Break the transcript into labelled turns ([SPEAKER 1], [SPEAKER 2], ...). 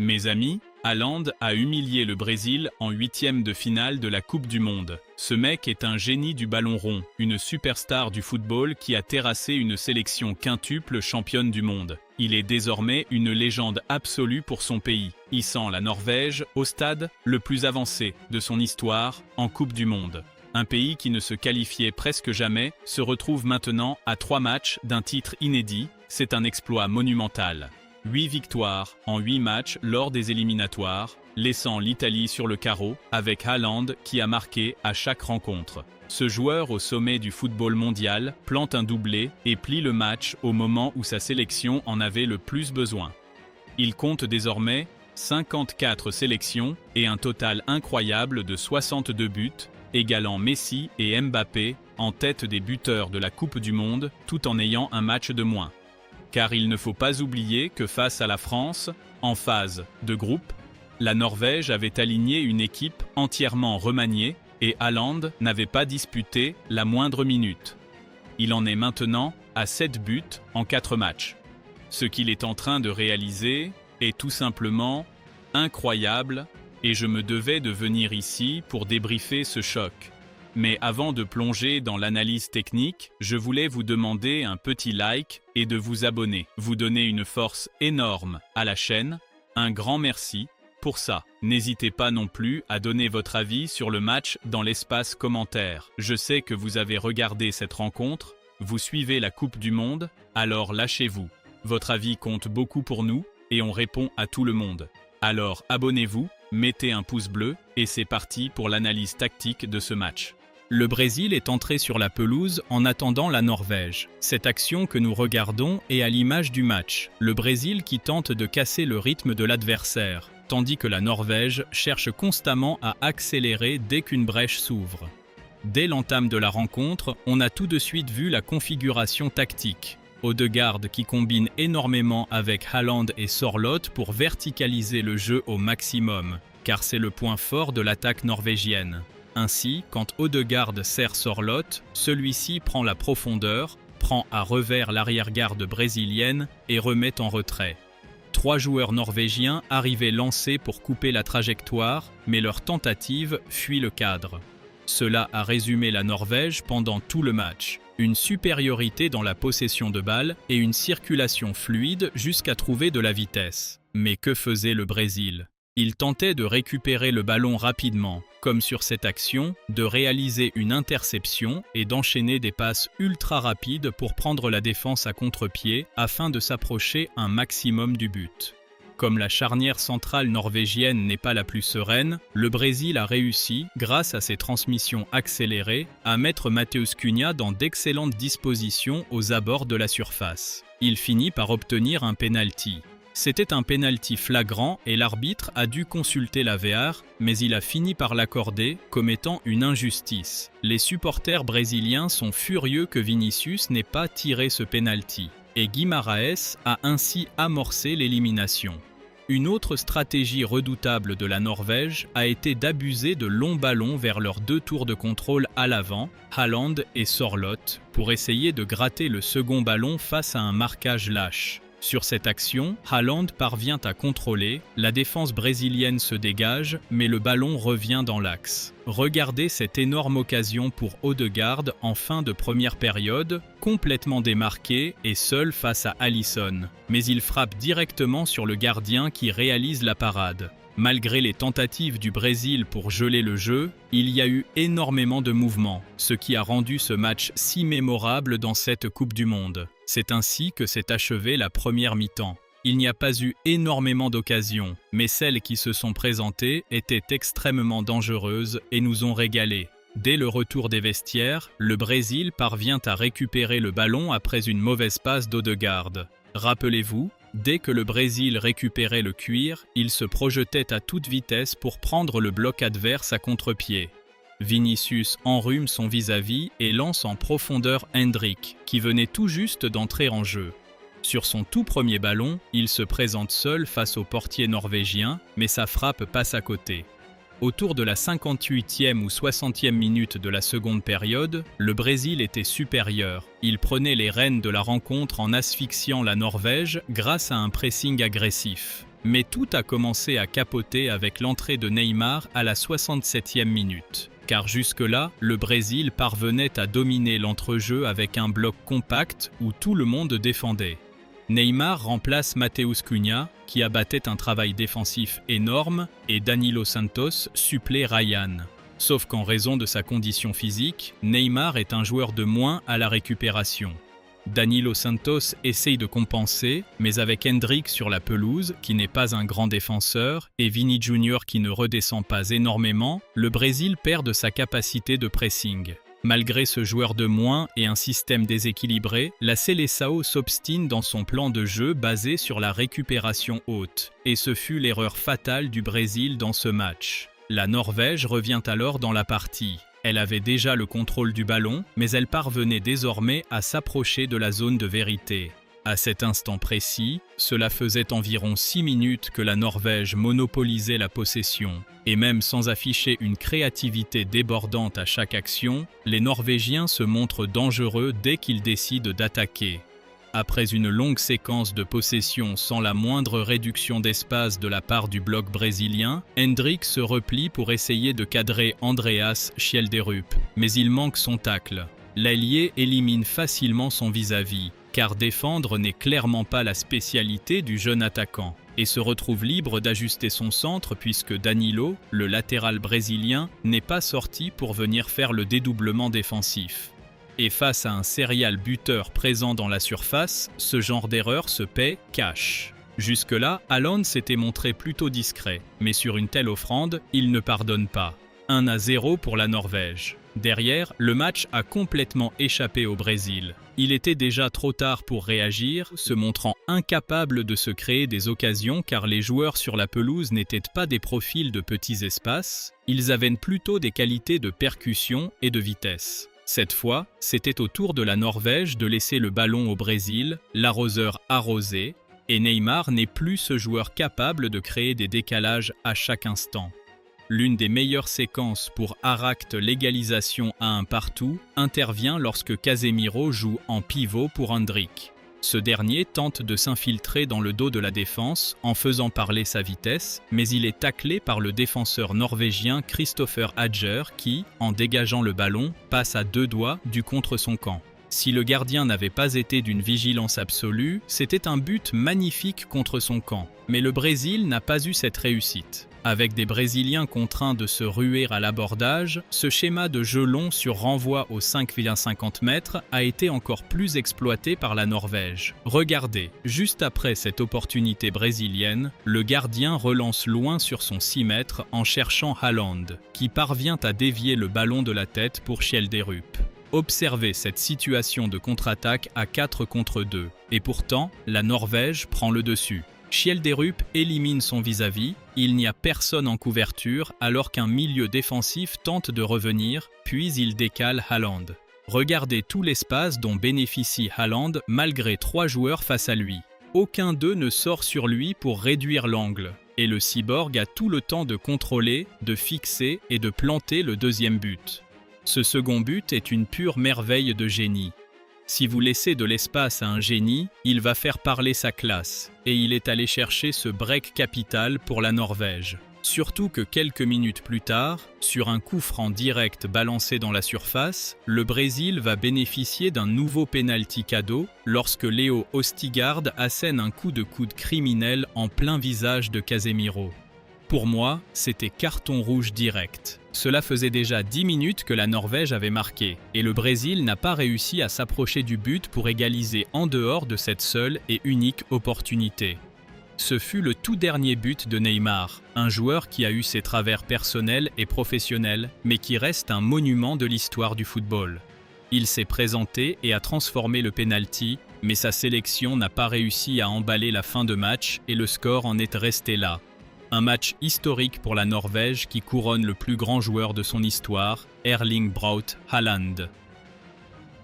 [SPEAKER 1] Mes amis, Haaland a humilié le Brésil en huitième de finale de la Coupe du Monde. Ce mec est un génie du ballon rond, une superstar du football qui a terrassé une sélection quintuple championne du monde. Il est désormais une légende absolue pour son pays, hissant la Norvège au stade le plus avancé de son histoire en Coupe du Monde. Un pays qui ne se qualifiait presque jamais se retrouve maintenant à 3 matchs d'un titre inédit. C'est un exploit monumental. 8 victoires en 8 matchs lors des éliminatoires, laissant l'Italie sur le carreau avec Haaland qui a marqué à chaque rencontre. Ce joueur au sommet du football mondial plante un doublé et plie le match au moment où sa sélection en avait le plus besoin. Il compte désormais 54 sélections et un total incroyable de 62 buts, égalant Messi et Mbappé en tête des buteurs de la Coupe du Monde tout en ayant un match de moins. Car il ne faut pas oublier que face à la France, en phase de groupe, la Norvège avait aligné une équipe entièrement remaniée et Haaland n'avait pas disputé la moindre minute. Il en est maintenant à 7 buts en 4 matchs. Ce qu'il est en train de réaliser est tout simplement incroyable et je me devais de venir ici pour débriefer ce choc. Mais avant de plonger dans l'analyse technique, je voulais vous demander un petit like et de vous abonner. Vous donnez une force énorme à la chaîne. Un grand merci pour ça. N'hésitez pas non plus à donner votre avis sur le match dans l'espace commentaire. Je sais que vous avez regardé cette rencontre, vous suivez la Coupe du Monde, alors lâchez-vous. Votre avis compte beaucoup pour nous et on répond à tout le monde. Alors abonnez-vous, mettez un pouce bleu et c'est parti pour l'analyse tactique de ce match. Le Brésil est entré sur la pelouse en attendant la Norvège. Cette action que nous regardons est à l'image du match. Le Brésil qui tente de casser le rythme de l'adversaire, tandis que la Norvège cherche constamment à accélérer dès qu'une brèche s'ouvre. Dès l'entame de la rencontre, on a tout de suite vu la configuration tactique. Odegaard qui combine énormément avec Haaland et Sørloth pour verticaliser le jeu au maximum, car c'est le point fort de l'attaque norvégienne. Ainsi, quand Odegaard sert Sørloth, celui-ci prend la profondeur, prend à revers l'arrière-garde brésilienne et remet en retrait. 3 joueurs norvégiens arrivaient lancés pour couper la trajectoire, mais leur tentative fuit le cadre. Cela a résumé la Norvège pendant tout le match. Une supériorité dans la possession de balle et une circulation fluide jusqu'à trouver de la vitesse. Mais que faisait le Brésil ? Il tentait de récupérer le ballon rapidement, comme sur cette action, de réaliser une interception et d'enchaîner des passes ultra rapides pour prendre la défense à contre-pied afin de s'approcher un maximum du but. Comme la charnière centrale norvégienne n'est pas la plus sereine, le Brésil a réussi, grâce à ses transmissions accélérées, à mettre Matheus Cunha dans d'excellentes dispositions aux abords de la surface. Il finit par obtenir un penalty. C'était un penalty flagrant et l'arbitre a dû consulter la VAR, mais il a fini par l'accorder, commettant une injustice. Les supporters brésiliens sont furieux que Vinicius n'ait pas tiré ce penalty, et Guimaraes a ainsi amorcé l'élimination. Une autre stratégie redoutable de la Norvège a été d'abuser de longs ballons vers leurs 2 tours de contrôle à l'avant, Haaland et Sørloth, pour essayer de gratter le second ballon face à un marquage lâche. Sur cette action, Haaland parvient à contrôler, la défense brésilienne se dégage, mais le ballon revient dans l'axe. Regardez cette énorme occasion pour Odegaard en fin de première période, complètement démarqué et seul face à Alisson. Mais il frappe directement sur le gardien qui réalise la parade. Malgré les tentatives du Brésil pour geler le jeu, il y a eu énormément de mouvements, ce qui a rendu ce match si mémorable dans cette Coupe du Monde. C'est ainsi que s'est achevée la première mi-temps. Il n'y a pas eu énormément d'occasions, mais celles qui se sont présentées étaient extrêmement dangereuses et nous ont régalés. Dès le retour des vestiaires, le Brésil parvient à récupérer le ballon après une mauvaise passe d'Odegaard. Rappelez-vous, dès que le Brésil récupérait le cuir, il se projetait à toute vitesse pour prendre le bloc adverse à contre-pied. Vinicius enrhume son vis-à-vis et lance en profondeur Hendrik, qui venait tout juste d'entrer en jeu. Sur son tout premier ballon, il se présente seul face au portier norvégien, mais sa frappe passe à côté. Autour de la 58e ou 60e minute de la seconde période, le Brésil était supérieur. Il prenait les rênes de la rencontre en asphyxiant la Norvège grâce à un pressing agressif. Mais tout a commencé à capoter avec l'entrée de Neymar à la 67e minute. Car jusque-là, le Brésil parvenait à dominer l'entrejeu avec un bloc compact où tout le monde défendait. Neymar remplace Matheus Cunha, qui abattait un travail défensif énorme, et Danilo Santos supplée Ryan. Sauf qu'en raison de sa condition physique, Neymar est un joueur de moins à la récupération. Danilo Santos essaye de compenser, mais avec Endrick sur la pelouse, qui n'est pas un grand défenseur, et Vini Junior qui ne redescend pas énormément, le Brésil perd de sa capacité de pressing. Malgré ce joueur de moins et un système déséquilibré, la Seleção s'obstine dans son plan de jeu basé sur la récupération haute. Et ce fut l'erreur fatale du Brésil dans ce match. La Norvège revient alors dans la partie. Elle avait déjà le contrôle du ballon, mais elle parvenait désormais à s'approcher de la zone de vérité. À cet instant précis, cela faisait environ 6 minutes que la Norvège monopolisait la possession. Et même sans afficher une créativité débordante à chaque action, les Norvégiens se montrent dangereux dès qu'ils décident d'attaquer. Après une longue séquence de possession sans la moindre réduction d'espace de la part du bloc brésilien, Endrick se replie pour essayer de cadrer Andreas Schjelderup, mais il manque son tacle. L'ailier élimine facilement son vis-à-vis, car défendre n'est clairement pas la spécialité du jeune attaquant, et se retrouve libre d'ajuster son centre puisque Danilo, le latéral brésilien, n'est pas sorti pour venir faire le dédoublement défensif. Et face à un serial buteur présent dans la surface, ce genre d'erreur se paie cash. Jusque-là, Haaland s'était montré plutôt discret, mais sur une telle offrande, il ne pardonne pas. 1-0 pour la Norvège. Derrière, le match a complètement échappé au Brésil. Il était déjà trop tard pour réagir, se montrant incapable de se créer des occasions car les joueurs sur la pelouse n'étaient pas des profils de petits espaces, ils avaient plutôt des qualités de percussion et de vitesse. Cette fois, c'était au tour de la Norvège de laisser le ballon au Brésil, l'arroseur arrosé, et Neymar n'est plus ce joueur capable de créer des décalages à chaque instant. L'une des meilleures séquences pour acter l'égalisation à un partout intervient lorsque Casemiro joue en pivot pour Endrick. Ce dernier tente de s'infiltrer dans le dos de la défense en faisant parler sa vitesse, mais il est taclé par le défenseur norvégien Kristoffer Ajer qui, en dégageant le ballon, passe à 2 doigts du contre son camp. Si le gardien n'avait pas été d'une vigilance absolue, c'était un but magnifique contre son camp. Mais le Brésil n'a pas eu cette réussite. Avec des Brésiliens contraints de se ruer à l'abordage, ce schéma de jeu long sur renvoi aux 5,50 mètres a été encore plus exploité par la Norvège. Regardez, juste après cette opportunité brésilienne, le gardien relance loin sur son 6 mètres en cherchant Haaland, qui parvient à dévier le ballon de la tête pour Schjelderup. Observez cette situation de contre-attaque à 4 contre 2, et pourtant, la Norvège prend le dessus. Schjelderup élimine son vis-à-vis, il n'y a personne en couverture alors qu'un milieu défensif tente de revenir, puis il décale Haaland. Regardez tout l'espace dont bénéficie Haaland malgré 3 joueurs face à lui. Aucun d'eux ne sort sur lui pour réduire l'angle, et le cyborg a tout le temps de contrôler, de fixer et de planter le deuxième but. Ce second but est une pure merveille de génie. Si vous laissez de l'espace à un génie, il va faire parler sa classe, et il est allé chercher ce break capital pour la Norvège. Surtout que quelques minutes plus tard, sur un coup franc direct balancé dans la surface, le Brésil va bénéficier d'un nouveau pénalty cadeau lorsque Léo Ostigard assène un coup de coude criminel en plein visage de Casemiro. Pour moi, c'était carton rouge direct. Cela faisait déjà 10 minutes que la Norvège avait marqué, et le Brésil n'a pas réussi à s'approcher du but pour égaliser en dehors de cette seule et unique opportunité. Ce fut le tout dernier but de Neymar, un joueur qui a eu ses travers personnels et professionnels, mais qui reste un monument de l'histoire du football. Il s'est présenté et a transformé le penalty, mais sa sélection n'a pas réussi à emballer la fin de match et le score en est resté là. Un match historique pour la Norvège qui couronne le plus grand joueur de son histoire, Erling Braut Haaland.